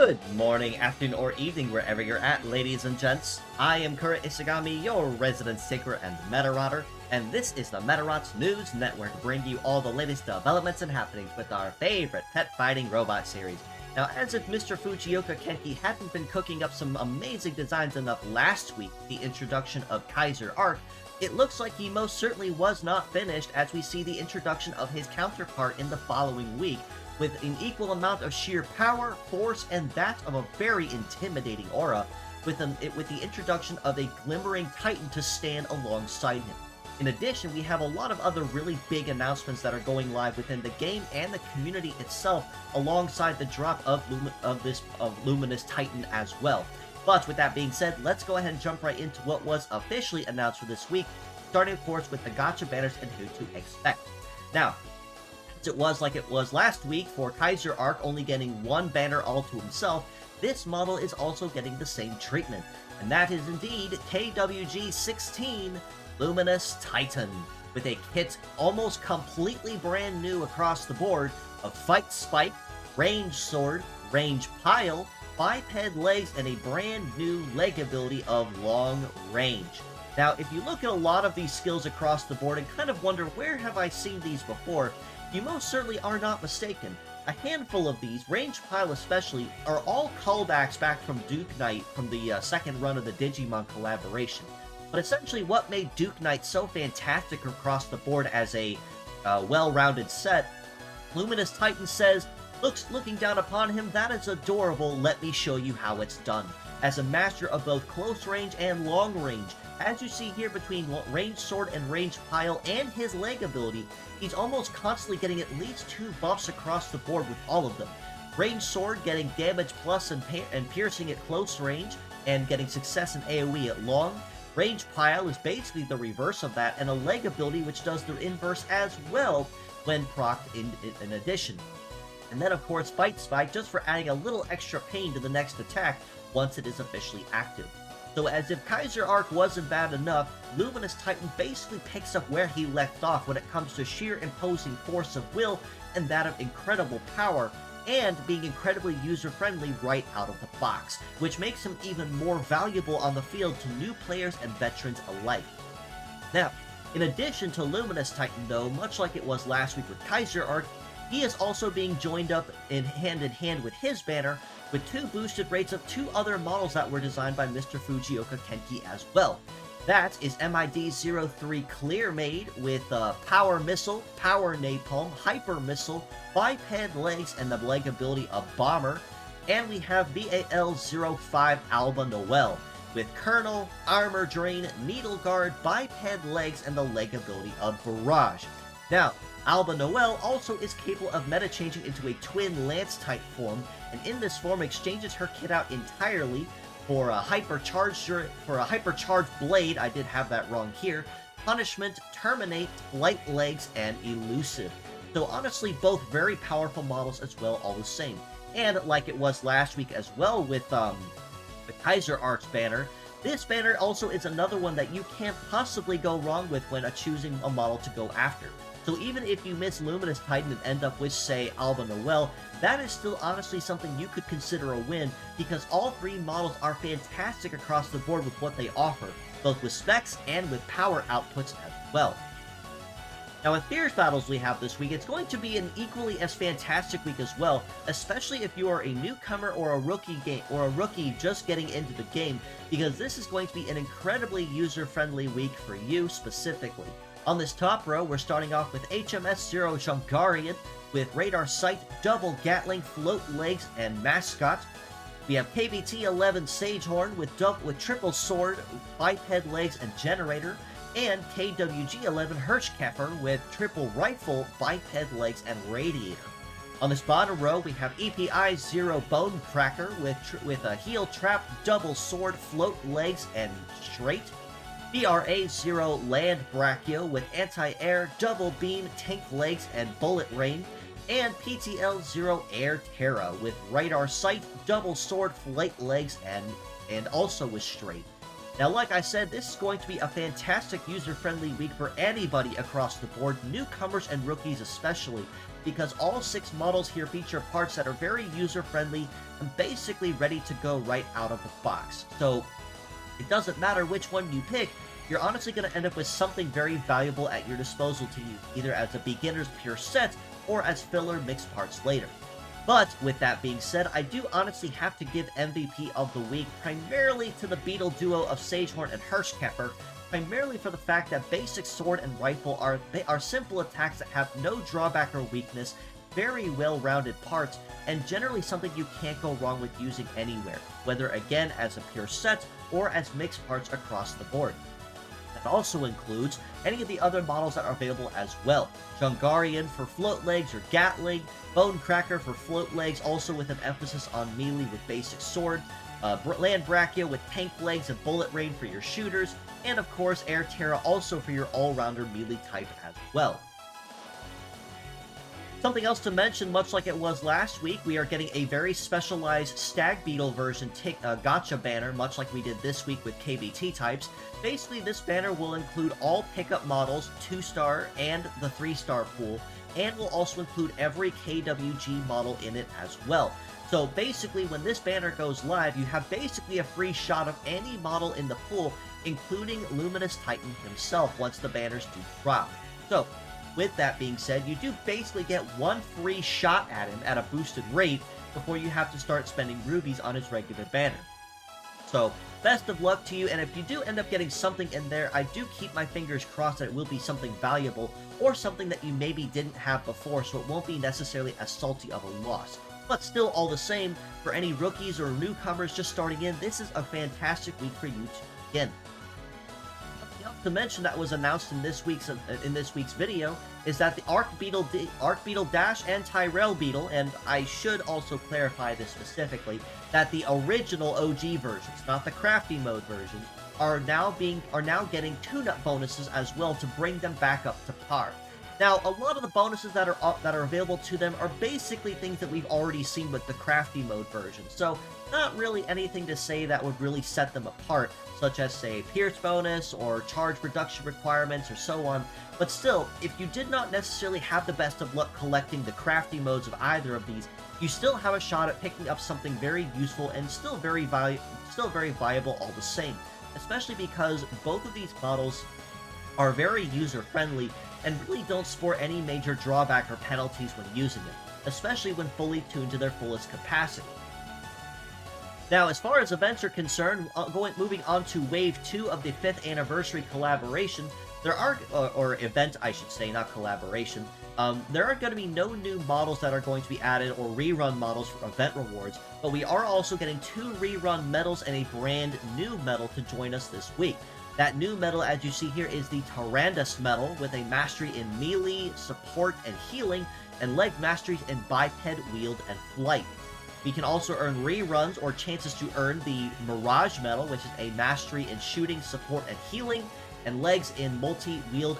Good morning, afternoon, or evening, wherever you're at, ladies and gents. I am Kura Ishigami, your resident seeker and Medarotter, and this is the Medarot News Network, bringing you all the latest developments and happenings with our favorite pet fighting robot series. Now, as if Mr. Fujioka Kenki hadn't been cooking up some amazing designs enough last week, the introduction of Kaiser Arc, it looks like he most certainly was not finished as we see the introduction of his counterpart in the following week, with an equal amount of sheer power, force, and that of a very intimidating aura, with the introduction of a glimmering titan to stand alongside him. In addition, we have a lot of other really big announcements that are going live within the game and the community itself, alongside the drop of Luminous Titan as well. But with that being said, let's go ahead and jump right into what was officially announced for this week, starting of course with the gacha banners and who to expect. Now, it was like it was last week for Kaiser Arc only getting one banner all to himself, this model is also getting the same treatment, and that is indeed KWG-16 Luminous Titan, with a kit almost completely brand new across the board of Fight Spike, Range Sword, Range Pile, biped legs, and a brand new leg ability of Long Range. Now, if you look at a lot of these skills across the board and kind of wonder where have I seen these before, you most certainly are not mistaken. A handful of these, Range Pile especially, are all callbacks back from Duke Knight from the second run of the Digimon collaboration. But essentially what made Duke Knight so fantastic across the board as a well-rounded set, Luminous Titan says, looking down upon him, that is adorable, let me show you how it's done. As a master of both close range and long range, as you see here between Range Sword and Range Pile and his leg ability, he's almost constantly getting at least 2 buffs across the board with all of them. Range Sword getting damage plus and piercing at close range, and getting success in AoE at long. Range Pile is basically the reverse of that, and a leg ability which does the inverse as well when procced in addition. And then of course Fight Spike just for adding a little extra pain to the next attack once it is officially active. So as if Kaiser Arc wasn't bad enough, Luminous Titan basically picks up where he left off when it comes to sheer imposing force of will and that of incredible power, and being incredibly user-friendly right out of the box, which makes him even more valuable on the field to new players and veterans alike. Now, in addition to Luminous Titan though, much like it was last week with Kaiser Arc, he is also being joined up hand in hand with his banner with 2 boosted rates of 2 other models that were designed by Mr. Fujioka Kenki as well. That is MID-03 Clear Made with Power Missile, Power Napalm, Hyper Missile, biped legs, and the leg ability of Bomber. And we have BAL-05 Alba Noel with Kernel, Armor Drain, Needle Guard, biped legs, and the leg ability of Barrage. Now, Alba Noel also is capable of meta-changing into a twin Lance-type form, and in this form exchanges her kit out entirely for a hypercharged blade, I did have that wrong here, punishment, terminate, light legs, and elusive. So honestly, both very powerful models as well, all the same. And like it was last week as well with the Kaiser Arc's banner, this banner also is another one that you can't possibly go wrong with when choosing a model to go after. So even if you miss Luminous Titan and end up with, say, Alba Noel, that is still honestly something you could consider a win, because all 3 models are fantastic across the board with what they offer, both with specs and with power outputs as well. Now in Fierce Battles we have this week, it's going to be an equally as fantastic week as well, especially if you are a newcomer or a rookie just getting into the game, because this is going to be an incredibly user-friendly week for you specifically. On this top row, we're starting off with HMS-0 Jungarian with Radar Sight, Double Gatling, Float Legs, and Mascot. We have KBT-11 Sagehorn with Triple Sword, Biped Legs, and Generator, and KWG-11 Hirschkäfer with Triple Rifle, Biped Legs, and Radiator. On this bottom row, we have EPI-0 Bone Cracker with a Heel Trap, Double Sword, Float Legs, and Straight. BRA-0 Land Brachio with Anti-Air, Double Beam, Tank Legs, and Bullet Rain, and PTL-0 Air Terra with Radar Sight, Double Sword, Flight Legs, and also with Straight. Now, like I said, this is going to be a fantastic user-friendly week for anybody across the board, newcomers and rookies especially, because all 6 models here feature parts that are very user-friendly and basically ready to go right out of the box. So, it doesn't matter which one you pick, you're honestly going to end up with something very valuable at your disposal to use, either as a beginner's pure set or as filler mixed parts later. But, with that being said, I do honestly have to give MVP of the week primarily to the Beetle duo of Sagehorn and Hirschkepper, primarily for the fact that basic sword and rifle are simple attacks that have no drawback or weakness, very well-rounded parts, and generally something you can't go wrong with using anywhere, whether again as a pure set or as mixed parts across the board. That also includes any of the other models that are available as well. Jungarian for float legs or Gatling, Bonecracker for float legs, also with an emphasis on melee with basic sword, Land Brachia with tank legs and bullet rain for your shooters, and of course Air Terra also for your all-rounder melee type as well. Something else to mention, much like it was last week, we are getting a very specialized Stag Beetle version gacha banner, much like we did this week with KBT types. Basically, this banner will include all pickup models, 2-star and the 3-star pool, and will also include every KWG model in it as well. So basically, when this banner goes live, you have basically a free shot of any model in the pool, including Luminous Titan himself, once the banners do drop. So, with that being said, you do basically get one free shot at him at a boosted rate before you have to start spending rubies on his regular banner. So, best of luck to you, and if you do end up getting something in there, I do keep my fingers crossed that it will be something valuable, or something that you maybe didn't have before, so it won't be necessarily as salty of a loss. But still, all the same, for any rookies or newcomers just starting in, this is a fantastic week for you to begin. To mention that was announced in this week's video is that the Arc Beetle Dash and Tyrell Beetle, and I should also clarify this specifically, that the original OG versions, not the crafty mode versions, are now getting tune-up bonuses as well to bring them back up to par. Now, a lot of the bonuses that are available to them are basically things that we've already seen with the crafty mode version, so not really anything to say that would really set them apart, such as, say, Pierce bonus, or charge reduction requirements, or so on. But still, if you did not necessarily have the best of luck collecting the crafty modes of either of these, you still have a shot at picking up something very useful and still very viable all the same, especially because both of these models are very user-friendly and really don't sport any major drawback or penalties when using them, especially when fully tuned to their fullest capacity. Now, as far as events are concerned, moving on to Wave 2 of the 5th Anniversary Collaboration, there are, or event, I should say, not collaboration, there are going to be no new models that are going to be added or rerun models for event rewards, but we are also getting 2 rerun medals and a brand new medal to join us this week. That new medal, as you see here, is the Tyrannus medal, with a mastery in melee, support, and healing, and leg masteries in biped, wield, and flight. We can also earn reruns or chances to earn the Mirage medal, which is a mastery in shooting, support, and healing, and legs in multi, wield,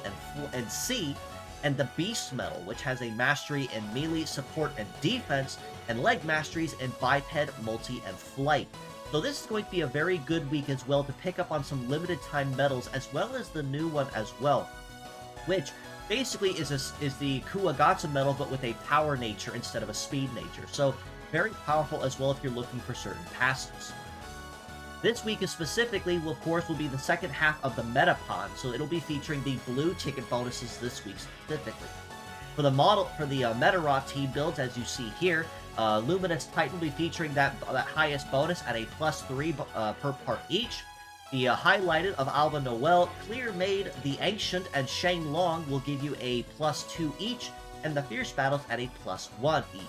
and C, and the Beast medal, which has a mastery in melee, support, and defense, and leg masteries in biped, multi, and flight. So this is going to be a very good week as well to pick up on some limited time medals, as well as the new one as well, which basically is the Kuwagatsu medal, but with a power nature instead of a speed nature. So very powerful as well if you're looking for certain passes. This week specifically, will be the second half of the Metapod, so it'll be featuring the blue ticket bonuses this week specifically. For the Medarot T builds, as you see here, Luminous Titan will be featuring that highest bonus at a +3 per part each. The highlighted of Alva Noel, Clear Maid, the Ancient, and Shang Long will give you a +2 each, and the Fierce Battles at a +1 each.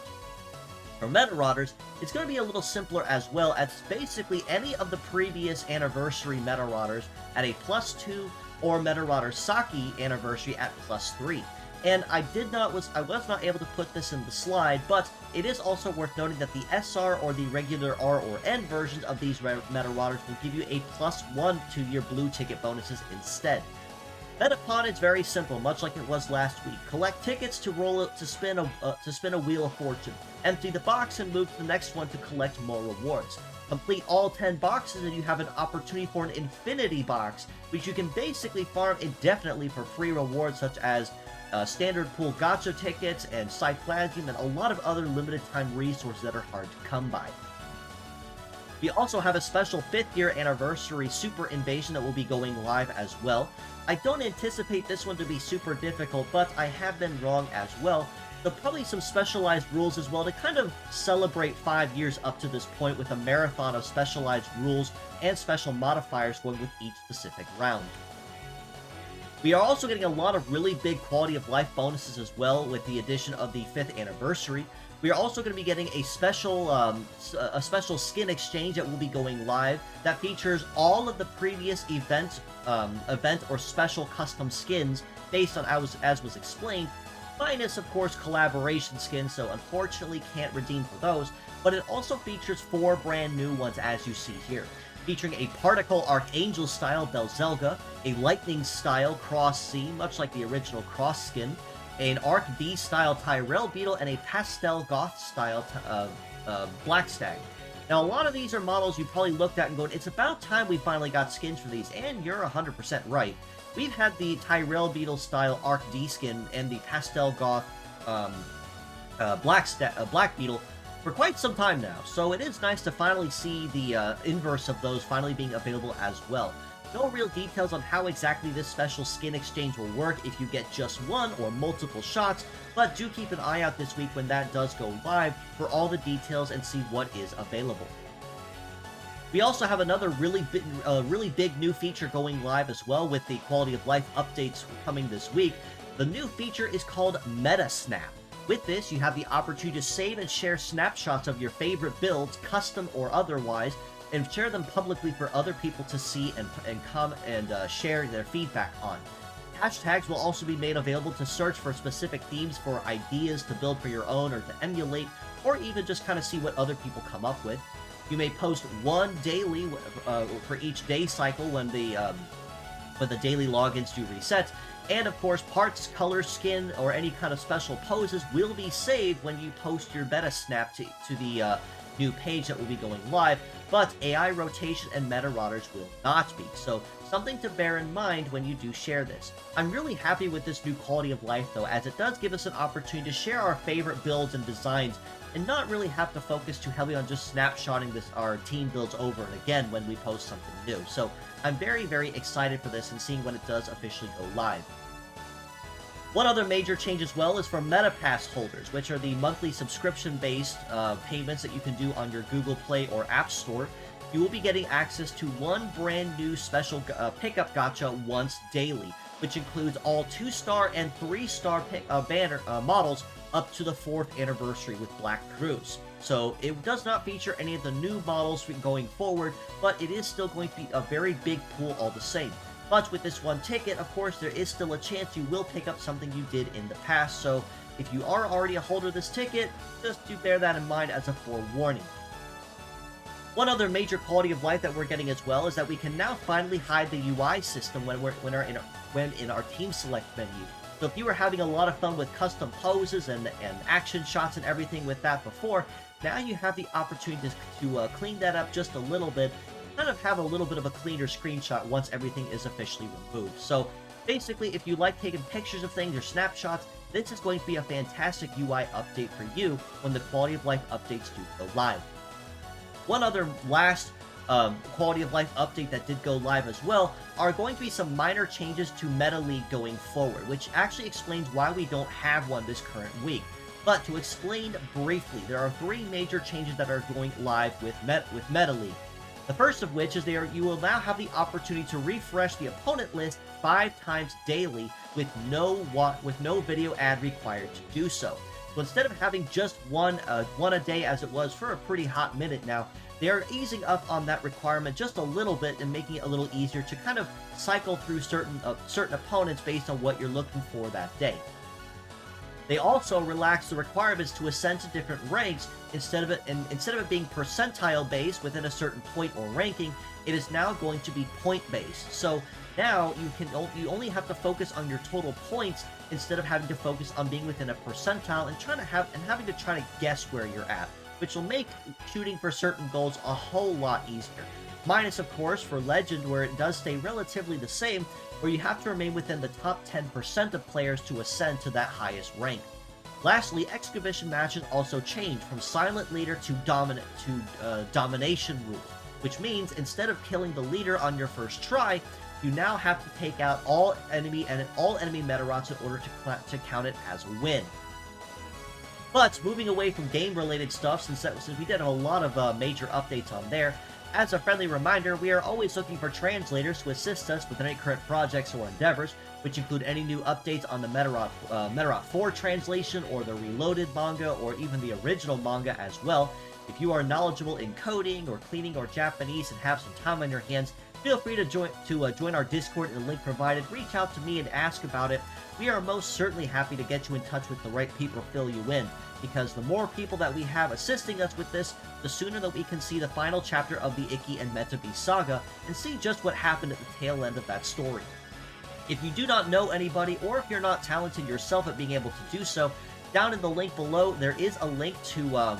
For Metarotters, it's going to be a little simpler as well, as basically any of the previous Anniversary Metarotters at a +2, or Metarotter Saki Anniversary at +3. And I was not able to put this in the slide, but it is also worth noting that the SR or the regular R or N versions of these Metarotters will give you a +1 to your blue ticket bonuses instead. Metapod is very simple, much like it was last week. Collect tickets to spin a Wheel of Fortune. Empty the box and move to the next one to collect more rewards. Complete all 10 boxes and you have an opportunity for an Infinity Box, which you can basically farm indefinitely for free rewards such as standard pool gacha tickets and Cycladium and a lot of other limited time resources that are hard to come by. We also have a special 5th year anniversary Super Invasion that will be going live as well. I don't anticipate this one to be super difficult, but I have been wrong as well. There'll probably some specialized rules as well to kind of celebrate 5 years up to this point with a marathon of specialized rules and special modifiers going with each specific round. We are also getting a lot of really big quality of life bonuses as well with the addition of the 5th anniversary. We are also going to be getting a special skin exchange that will be going live that features all of the previous event or special custom skins based on as was explained, minus of course collaboration skins, so unfortunately can't redeem for those, but it also features 4 brand new ones as you see here, featuring a Particle Archangel style Belzelga, a Lightning style Cross C, much like the original Cross skin, an Arc B style Tyrell Beetle, and a Pastel Goth style Black Stag. Now, a lot of these are models you probably looked at and going, it's about time we finally got skins for these, and you're 100% right. We've had the Tyrell Beetle style Arc D skin and the Pastel Goth Black Beetle for quite some time now, so it is nice to finally see the inverse of those finally being available as well. No real details on how exactly this special skin exchange will work if you get just one or multiple shots, but do keep an eye out this week when that does go live for all the details and see what is available. We also have another really big new feature going live as well with the quality of life updates coming this week. The new feature is called Meta Snap. With this, you have the opportunity to save and share snapshots of your favorite builds, custom or otherwise, and share them publicly for other people to see and come and share their feedback on. Hashtags will also be made available to search for specific themes for ideas to build for your own or to emulate, or even just kind of see what other people come up with. You may post one daily for each day cycle when the daily logins do reset. And of course, parts, color, skin, or any kind of special poses will be saved when you post your Meta Snap to the new page that will be going live, but AI rotation and Medarotters will not be, so something to bear in mind when you do share this. I'm really happy with this new quality of life though, as it does give us an opportunity to share our favorite builds and designs and not really have to focus too heavily on just snapshotting our team builds over and again when we post something new. So I'm very, very excited for this and seeing when it does officially go live. One other major change as well is for MetaPass holders, which are the monthly subscription-based payments that you can do on your Google Play or App Store. You will be getting access to one brand new special pickup gacha once daily, which includes all 2-star and 3-star banner models up to the 4th anniversary with Black Cruise. So it does not feature any of the new models going forward, but it is still going to be a very big pool all the same. But with this one ticket, of course, there is still a chance you will pick up something you did in the past, so if you are already a holder of this ticket, just do bear that in mind as a forewarning. One other major quality of life that we're getting as well is that we can now finally hide the UI system when in our team select menu. So if you were having a lot of fun with custom poses and action shots and everything with that before, now you have the opportunity to clean that up just a little bit, kind of have a little bit of a cleaner screenshot once everything is officially removed. So basically, if you like taking pictures of things or snapshots, this is going to be a fantastic UI update for you when the quality of life updates do go live. One other last quality of life update that did go live as well are going to be some minor changes to Medley going forward, which actually explains why we don't have one this current week. But to explain briefly, there are 3 major changes that are going live with Medley. The first of which is you will now have the opportunity to refresh the opponent list 5 times daily with no video ad required to do so. So instead of having just one a day as it was for a pretty hot minute now, they are easing up on that requirement just a little bit and making it a little easier to kind of cycle through certain opponents based on what you're looking for that day. They also relaxed the requirements to ascend to different ranks. Instead of it being percentile based within a certain point or ranking, it is now going to be point based. So now you only have to focus on your total points instead of having to focus on being within a percentile and having to try to guess where you're at. which will make shooting for certain goals a whole lot easier. Minus, of course, for Legend, where it does stay relatively the same, where you have to remain within the top 10% of players to ascend to that highest rank. Lastly, Excavation matches also change from Silent Leader to Domination rules, which means instead of killing the leader on your first try, you now have to take out all enemy Medarots in order to count it as a win. But moving away from game-related stuff, since we did a lot of major updates on there, as a friendly reminder, we are always looking for translators to assist us with any current projects or endeavors, which include any new updates on the Medarot 4 translation, or the Reloaded manga, or even the original manga as well. If you are knowledgeable in coding, or cleaning, or Japanese, and have some time on your hands, feel free to join our Discord in the link provided. Reach out to me and ask about it. We are most certainly happy to get you in touch with the right people to fill you in, because the more people that we have assisting us with this, the sooner that we can see the final chapter of the Ikki and Meta Beast saga, and see just what happened at the tail end of that story. If you do not know anybody, or if you're not talented yourself at being able to do so, down in the link below, there is a link to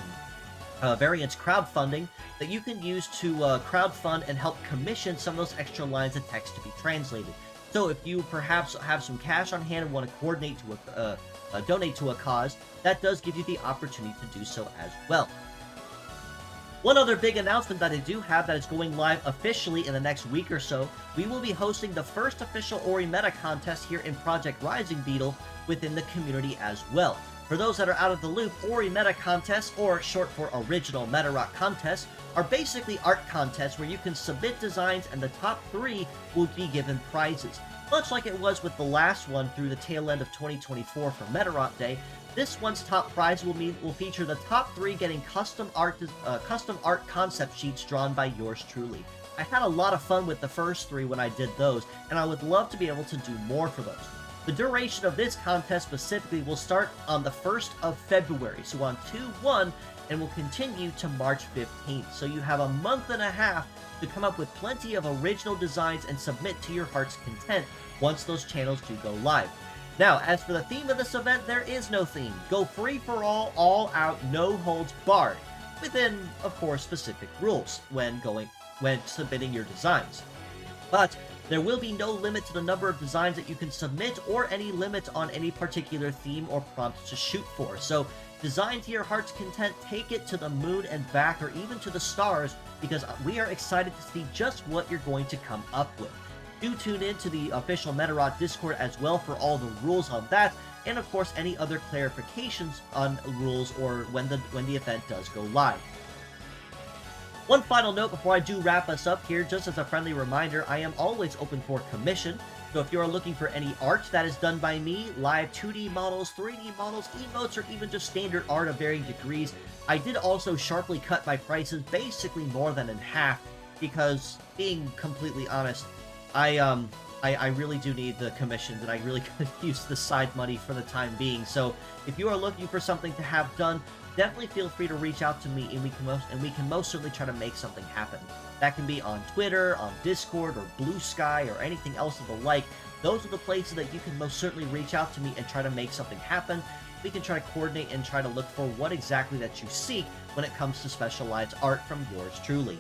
Variant's crowdfunding that you can use to crowdfund and help commission some of those extra lines of text to be translated. So if you perhaps have some cash on hand and want to coordinate to donate to a cause, that does give you the opportunity to do so as well. One other big announcement that I do have that is going live officially in the next week or so, we will be hosting the first official Ori Meta Contest here in Project Rising Beetle within the community as well. For those that are out of the loop, Ori Meta Contests, or short for Original Medarot Contests, are basically art contests where you can submit designs and the top 3 will be given prizes. Much like it was with the last one through the tail end of 2024 for Medarot Day, this one's top prize will feature the top 3 getting custom art concept sheets drawn by yours truly. I had a lot of fun with the first 3 when I did those, and I would love to be able to do more for those. The duration of this contest specifically will start on the 1st of February, so on 2/1, and will continue to March 15th. So you have a month and a half to come up with plenty of original designs and submit to your heart's content once those channels do go live. Now, as for the theme of this event, there is no theme. Go free for all out, no holds barred, within, of course, specific rules when submitting your designs. But there will be no limit to the number of designs that you can submit, or any limit on any particular theme or prompt to shoot for. So, design to your heart's content, take it to the moon and back, or even to the stars, because we are excited to see just what you're going to come up with. Do tune in to the official Medarot Discord as well for all the rules on that, and of course any other clarifications on rules or when the event does go live. One final note before I do wrap us up here, just as a friendly reminder, I am always open for commission. So if you're looking for any art that is done by me, live 2D models, 3D models, emotes, or even just standard art of varying degrees, I did also sharply cut my prices basically more than in half, because, being completely honest, I really do need the commissions, and I really could use the side money for the time being. So if you are looking for something to have done, definitely feel free to reach out to me, and we can most certainly try to make something happen. That can be on Twitter, on Discord, or Blue Sky, or anything else of the like. Those are the places that you can most certainly reach out to me and try to make something happen. We can try to coordinate and try to look for what exactly that you seek when it comes to specialized art from yours truly.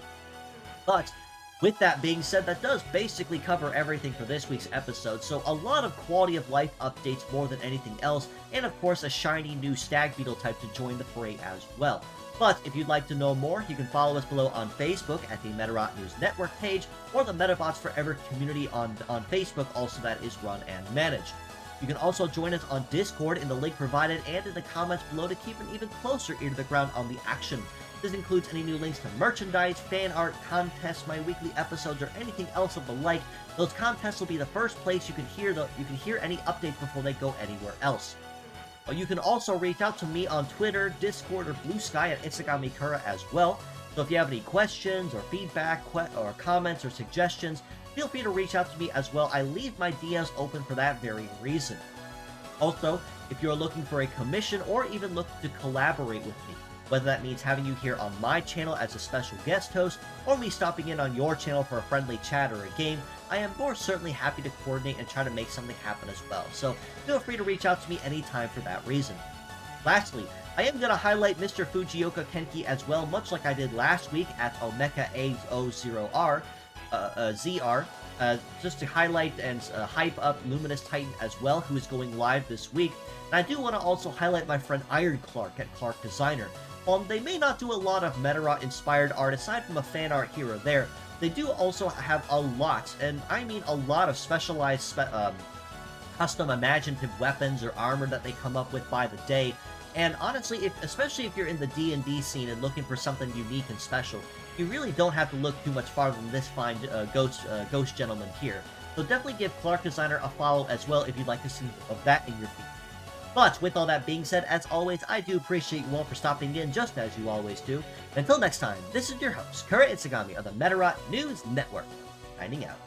But with that being said, that does basically cover everything for this week's episode, so a lot of quality of life updates more than anything else, and of course a shiny new Stag Beetle type to join the fray as well. But if you'd like to know more, you can follow us below on Facebook at the Medarot News Network page, or the Metabots Forever community on Facebook, also that is run and managed. You can also join us on Discord in the link provided and in the comments below to keep an even closer ear to the ground on the action. This includes any new links to merchandise, fan art, contests, my weekly episodes, or anything else of the like. Those contests will be the first place you can hear any updates before they go anywhere else. You can also reach out to me on Twitter, Discord, or Blue Sky at ItsuGamiKura as well. So if you have any questions or feedback or comments or suggestions, feel free to reach out to me as well. I leave my DMs open for that very reason. Also, if you're looking for a commission or even look to collaborate with me, whether that means having you here on my channel as a special guest host, or me stopping in on your channel for a friendly chat or a game, I am more certainly happy to coordinate and try to make something happen as well. So feel free to reach out to me anytime for that reason. Lastly, I am going to highlight Mr. Fujioka Kenki as well, much like I did last week at Omeka A00R, ZR, just to highlight and hype up Luminous Titan as well, who is going live this week. And I do want to also highlight my friend Iron Clark at Clark Designer. While they may not do a lot of Medarot-inspired art, aside from a fan art here or there, they do also have a lot, and I mean a lot of specialized, custom imaginative weapons or armor that they come up with by the day. And honestly, especially if you're in the D&D scene and looking for something unique and special, you really don't have to look too much farther than this fine ghost gentleman here. So definitely give Clark Designer a follow as well if you'd like to see of that in your feed. But with all that being said, as always, I do appreciate you all for stopping in, just as you always do. And until next time, this is your host, Kura Itsugami of the Medarot News Network, signing out.